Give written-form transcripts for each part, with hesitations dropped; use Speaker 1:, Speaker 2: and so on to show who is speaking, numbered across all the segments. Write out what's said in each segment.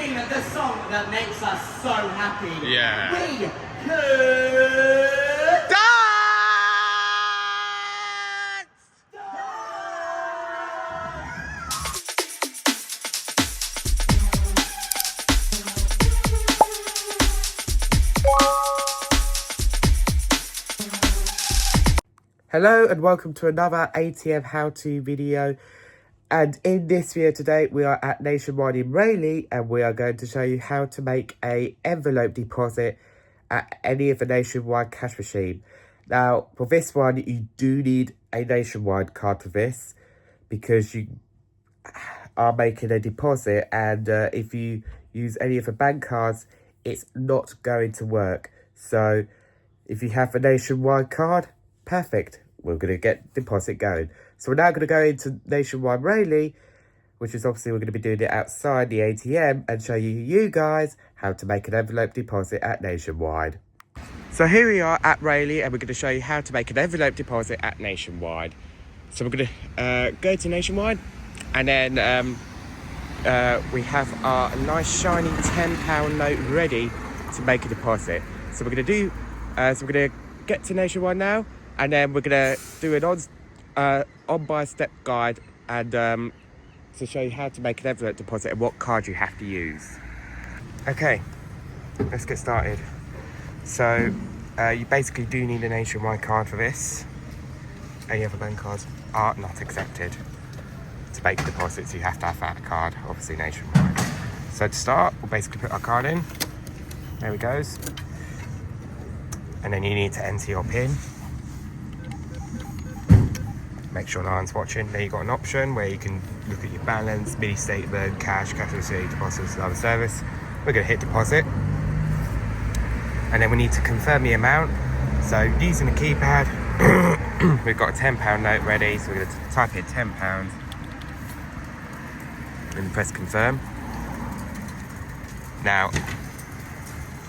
Speaker 1: sing the song that makes us so happy.
Speaker 2: Yeah.
Speaker 1: We could
Speaker 2: Dance! Hello and welcome to another ATM how-to video. And in this video today, we are at Nationwide in Rayleigh and we are going to show you how to make a envelope deposit at any of the Nationwide cash machine. Now, for this one, you do need a Nationwide card for this because you are making a deposit, and if you use any of the bank cards, it's not going to work. So if you have a Nationwide card, perfect. We're going to get deposit going. So we're now going to go into Nationwide Rayleigh, which is obviously we're going to be doing it outside the ATM, and show you guys how to make an envelope deposit at Nationwide. So here we are at Rayleigh, and we're going to show you how to make an envelope deposit at Nationwide. So we're going to go to Nationwide, and then we have our nice shiny £10 note ready to make a deposit. So we're going to get to Nationwide now, and then we're going to do an on-by-step guide and to show you how to make an envelope deposit and what card you have to use. Okay, let's get started. So you basically do need a Nationwide card for this. Any other bank cards are not accepted to make deposits. You have to have that card, obviously Nationwide. So to start, we'll basically put our card in. There it goes. And then you need to enter your PIN. Make sure no one's watching. Then you've got an option where you can look at your balance, mini statement, cash receipt, deposits, and other service. We're going to hit deposit. And then we need to confirm the amount. So using the keypad, we've got a £10 note ready. So we're going to type in £10 and press confirm. Now,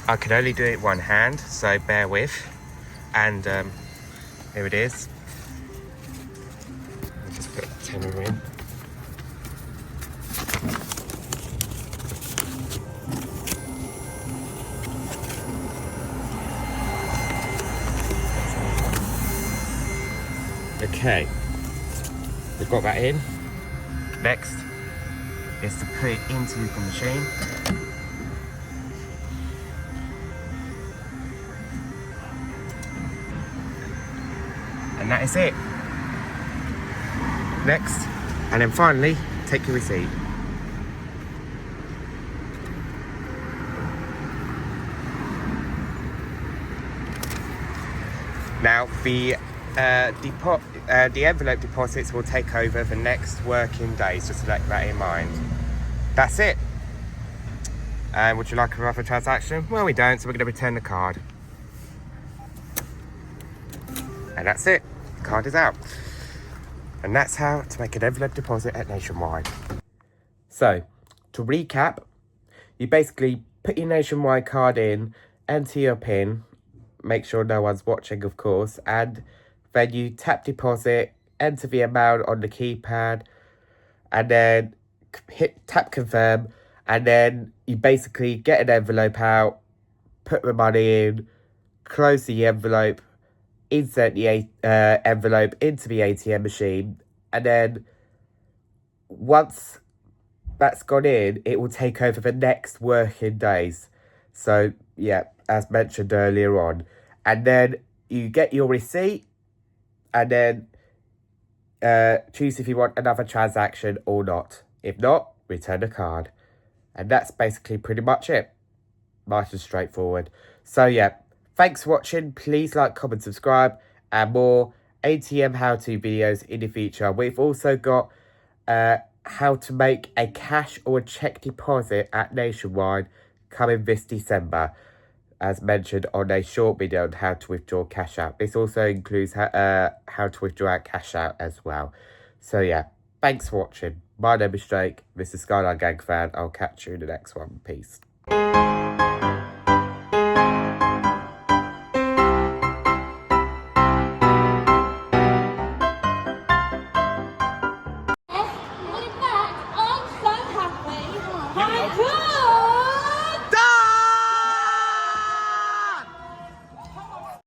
Speaker 2: I can only do it one hand, so bear with. And here it is. I'll just put a tenner in. Okay, we've got that in. Next is to put it into the machine. And that is it. Next, and then finally, take your receipt. Now, the envelope deposits will take over the next working days, just to keep that in mind. That's it. And would you like another transaction? Well, we don't, so we're going to return the card. And that's it. The card is out. And that's how to make an envelope deposit at Nationwide. So, to recap, you basically put your Nationwide card in, enter your PIN, make sure no one's watching, of course, and then you tap deposit, enter the amount on the keypad, and then tap confirm, and then you basically get an envelope out, put the money in, close the envelope, insert the envelope into the ATM machine, and then once that's gone in, it will take over the next working days. So yeah, as mentioned earlier on, and then you get your receipt, and then choose if you want another transaction or not. If not, return the card. And that's basically pretty much it. Nice and straightforward. So yeah, thanks for watching. Please like, comment, subscribe, and more ATM how-to videos in the future. We've also got how to make a cash or a cheque deposit at Nationwide coming this December, as mentioned on a short video on how to withdraw cash out. This also includes how to withdraw out cash out as well. So yeah, thanks for watching. My name is Jake. This is Skyline Gang Fan. I'll catch you in the next one. Peace.